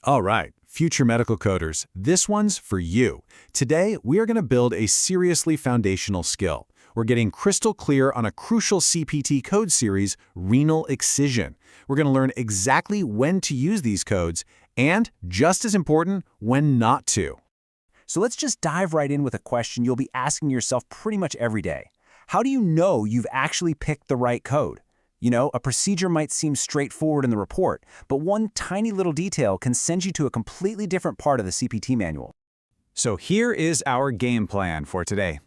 All right, future medical coders, this one's for you. Today, we are going to build a seriously foundational skill. We're getting crystal clear on a crucial CPT code series, Renal Excision. We're going to learn exactly when to use these codes and, just as important, when not to. So let's just dive right in with a question you'll be asking yourself pretty much every day. How do you know you've actually picked the right code? You know, a procedure might seem straightforward in the report, but one tiny little detail can send you to a completely different part of the CPT manual. So here is our game plan for today.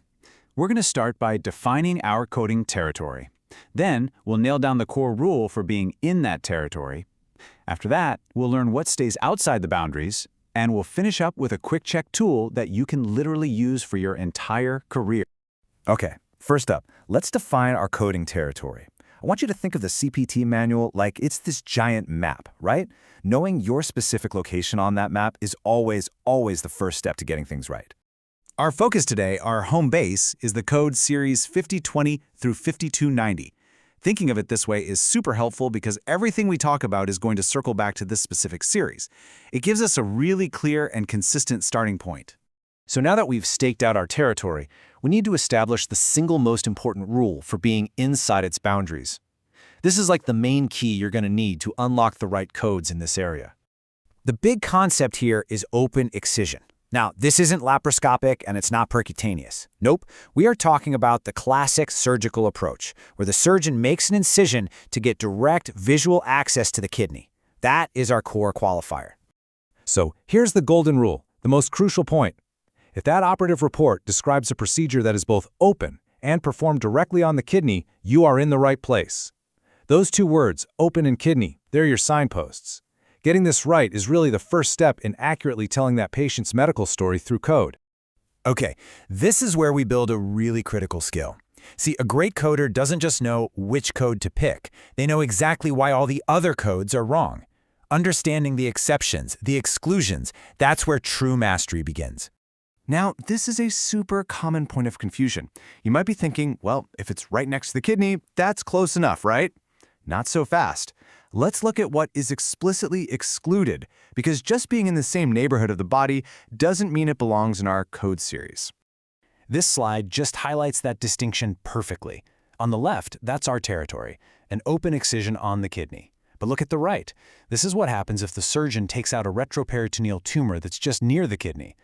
We're going to start by defining our coding territory. Then, we'll nail down the core rule for being in that territory. After that, we'll learn what stays outside the boundaries, and we'll finish up with a quick check tool that you can literally use for your entire career. Okay, first up, let's define our coding territory. I want you to think of the CPT manual like it's this giant map, right? Knowing your specific location on that map is always the first step to getting things right. Our focus today, our home base, is the code series 5020 through 5290. Thinking of it this way is super helpful because everything we talk about is going to circle back to this specific series. It gives us a really clear and consistent starting point. So now that we've staked out our territory, we need to establish the single most important rule for being inside its boundaries. This is like the main key you're going to need to unlock the right codes in this area. The big concept here is open excision. Now, this isn't laparoscopic and it's not percutaneous. Nope, we are talking about the classic surgical approach, where the surgeon makes an incision to get direct visual access to the kidney. That is our core qualifier. So here's the golden rule, the most crucial point. If that operative report describes a procedure that is both open and performed directly on the kidney, you are in the right place. Those two words, open and kidney, they're your signposts. Getting this right is really the first step in accurately telling that patient's medical story through code. Okay, this is where we build a really critical skill. See, a great coder doesn't just know which code to pick. They know exactly why all the other codes are wrong. Understanding the exceptions, the exclusions, that's where true mastery begins. Now, this is a super common point of confusion. You might be thinking, well, if it's right next to the kidney, that's close enough, right? Not so fast. Let's look at what is explicitly excluded, because just being in the same neighborhood of the body doesn't mean it belongs in our code series. This slide just highlights that distinction perfectly. On the left, that's our territory, an open excision on the kidney. But look at the right. This is what happens if the surgeon takes out a retroperitoneal tumor that's just near the kidney.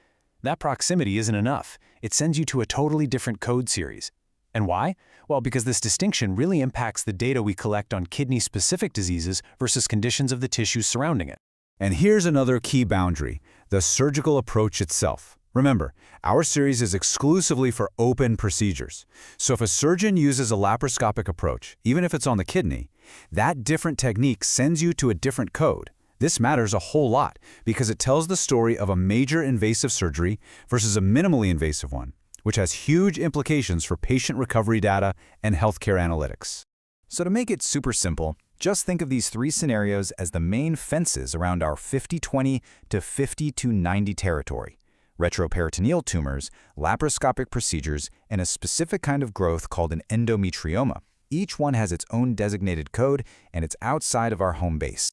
That proximity isn't enough. It sends you to a totally different code series. And why? Well, because this distinction really impacts the data we collect on kidney-specific diseases versus conditions of the tissues surrounding it. And here's another key boundary, the surgical approach itself. Remember, our series is exclusively for open procedures. So if a surgeon uses a laparoscopic approach, even if it's on the kidney, that different technique sends you to a different code. This matters a whole lot because it tells the story of a major invasive surgery versus a minimally invasive one, which has huge implications for patient recovery data and healthcare analytics. So to make it super simple, just think of these three scenarios as the main fences around our 5020 to 5290 territory: retroperitoneal tumors, laparoscopic procedures, and a specific kind of growth called an endometrioma. Each one has its own designated code, and it's outside of our home base.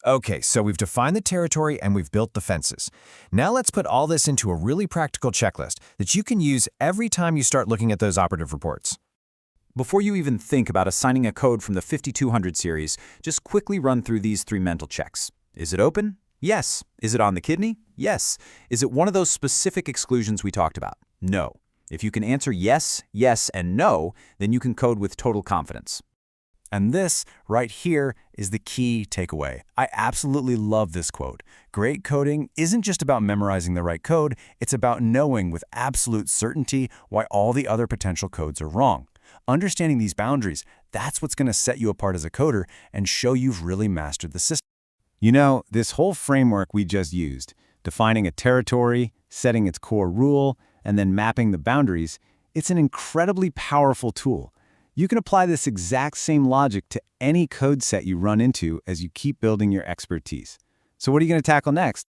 Okay, so we've defined the territory and we've built the fences. Now let's put all this into a really practical checklist that you can use every time you start looking at those operative reports. Before you even think about assigning a code from the 5200 series, just quickly run through these three mental checks. Is it open? Yes. Is it on the kidney? Yes. Is it one of those specific exclusions we talked about? No. If you can answer yes, yes, and no, then you can code with total confidence. And this, right here, is the key takeaway. I absolutely love this quote. Great coding isn't just about memorizing the right code, it's about knowing with absolute certainty why all the other potential codes are wrong. Understanding these boundaries, that's what's going to set you apart as a coder and show you've really mastered the system. You know, this whole framework we just used, defining a territory, setting its core rule, and then mapping the boundaries, it's an incredibly powerful tool. You can apply this exact same logic to any code set you run into as you keep building your expertise. So what are you going to tackle next?